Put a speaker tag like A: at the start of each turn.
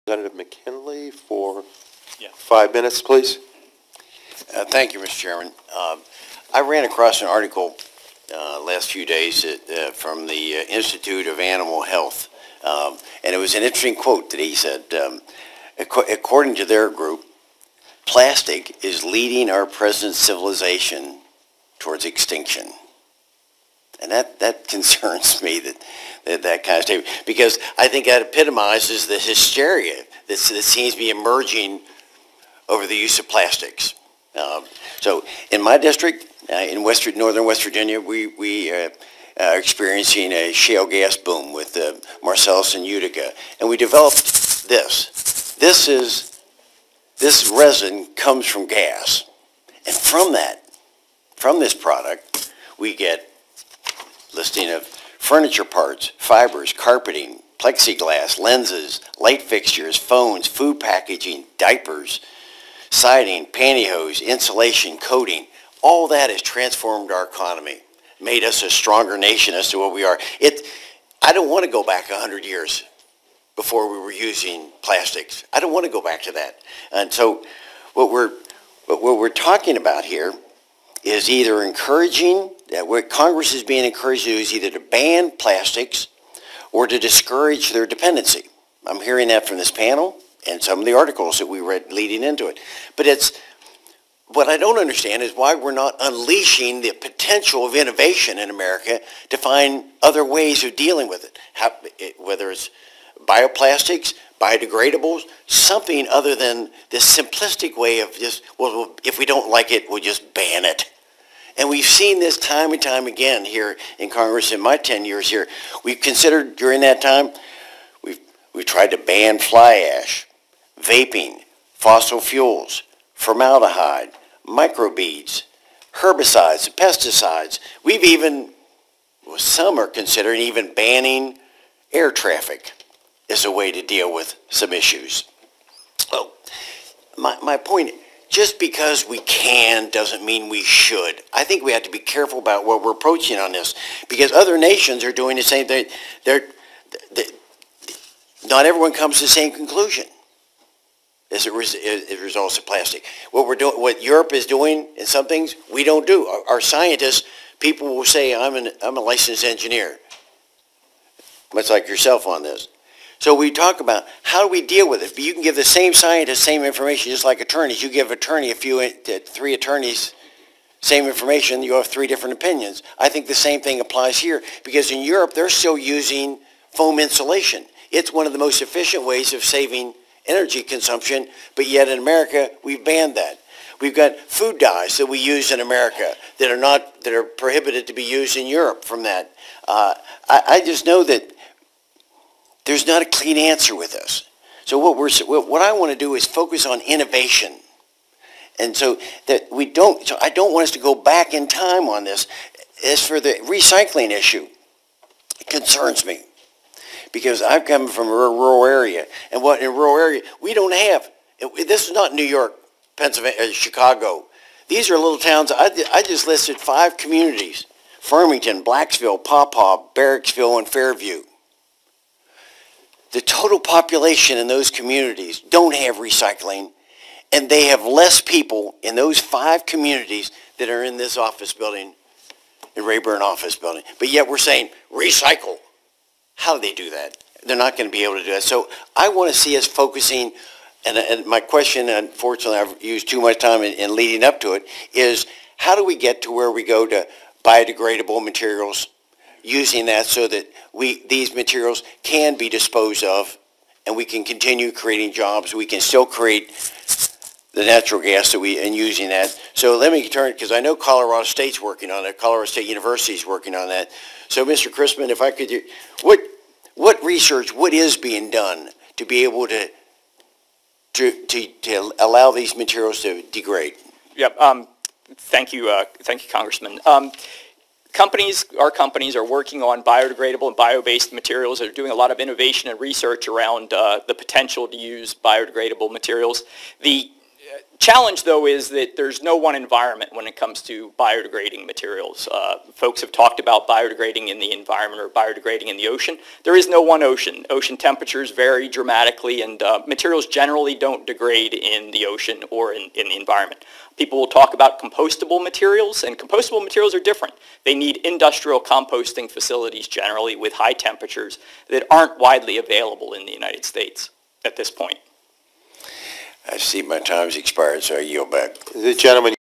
A: Representative McKinley for
B: Yeah.
A: 5 minutes, please.
C: Thank you, Mr. Chairman. I ran across an article last few days from the Institute of Animal Health, and it was an interesting quote that he said, according to their group, plastic is leading our present civilization towards extinction. And that concerns me, that kind of statement, because I think that epitomizes the hysteria that seems to be emerging over the use of plastics. So in my district, in northern West Virginia, we are experiencing a shale gas boom with Marcellus and Utica, and we developed this. This resin comes from gas, and from this product, we get listing of furniture parts, fibers, carpeting, plexiglass, lenses, light fixtures, phones, food packaging, diapers, siding, pantyhose, insulation, coating. All that has transformed our economy, made us a stronger nation as to what we are. I don't want to go back 100 years before we were using plastics. I don't want to go back to that. And so what we're talking about here is either encouraging, what Congress is being encouraged to do is either to ban plastics or to discourage their dependency. I'm hearing that from this panel and some of the articles that we read leading into it. But what I don't understand is why we're not unleashing the potential of innovation in America to find other ways of dealing with it, whether it's bioplastics, biodegradables, something other than this simplistic way of just, well, if we don't like it, we'll just ban it. And we've seen this time and time again here in Congress in my 10 years here. We've considered during that time, we've tried to ban fly ash, vaping, fossil fuels, formaldehyde, microbeads, herbicides, pesticides. We've even, some are considering even banning air traffic as a way to deal with some issues. So my point, just because we can doesn't mean we should. I think we have to be careful about what we're approaching on this, because other nations are doing the same thing. Not everyone comes to the same conclusion as a result of plastic. What Europe is doing in some things, we don't do. Our scientists, people will say, I'm a licensed engineer, much like yourself on this. So we talk about how do we deal with it. But you can give the same scientist same information, just like attorneys. You give three attorneys same information, you have 3 different opinions. I think the same thing applies here, because in Europe they're still using foam insulation. It's one of the most efficient ways of saving energy consumption, but yet in America we've banned that. We've got food dyes that we use in America that are prohibited to be used in Europe from that. I just know that there's not a clean answer with this. So what I want to do is focus on innovation. And so that I don't want us to go back in time on this. As for the recycling issue, it concerns me, because I've come from a rural area, and in a rural area, we don't have, this is not New York, Pennsylvania, Chicago. These are little towns. I just listed 5 communities: Farmington, Blacksville, Paw, Barracksville, and Fairview. The total population in those communities don't have recycling, and they have less people in those 5 communities that are in this office building, the Rayburn office building. But yet we're saying recycle. How do they do that? They're not going to be able to do that. So I want to see us focusing, and my question, unfortunately I've used too much time in leading up to it, is how do we get to where we go to biodegradable materials, using that so that these materials can be disposed of, and we can continue creating jobs. We can still create the natural gas and using that. So let me turn, because I know Colorado State's working on it. Colorado State University is working on that. So Mr. Christman, if I could, what research, what is being done to be able to allow these materials to degrade?
B: Yep. Thank you, Congressman. Our companies are working on biodegradable and bio-based materials. They're doing a lot of innovation and research around the potential to use biodegradable materials. Challenge, though, is that there's no one environment when it comes to biodegrading materials. Folks have talked about biodegrading in the environment or biodegrading in the ocean. There is no one ocean. Ocean temperatures vary dramatically, and materials generally don't degrade in the ocean or in the environment. People will talk about compostable materials, and compostable materials are different. They need industrial composting facilities generally with high temperatures that aren't widely available in the United States at this point.
C: I see my time's expired, so I yield back.
A: The gentleman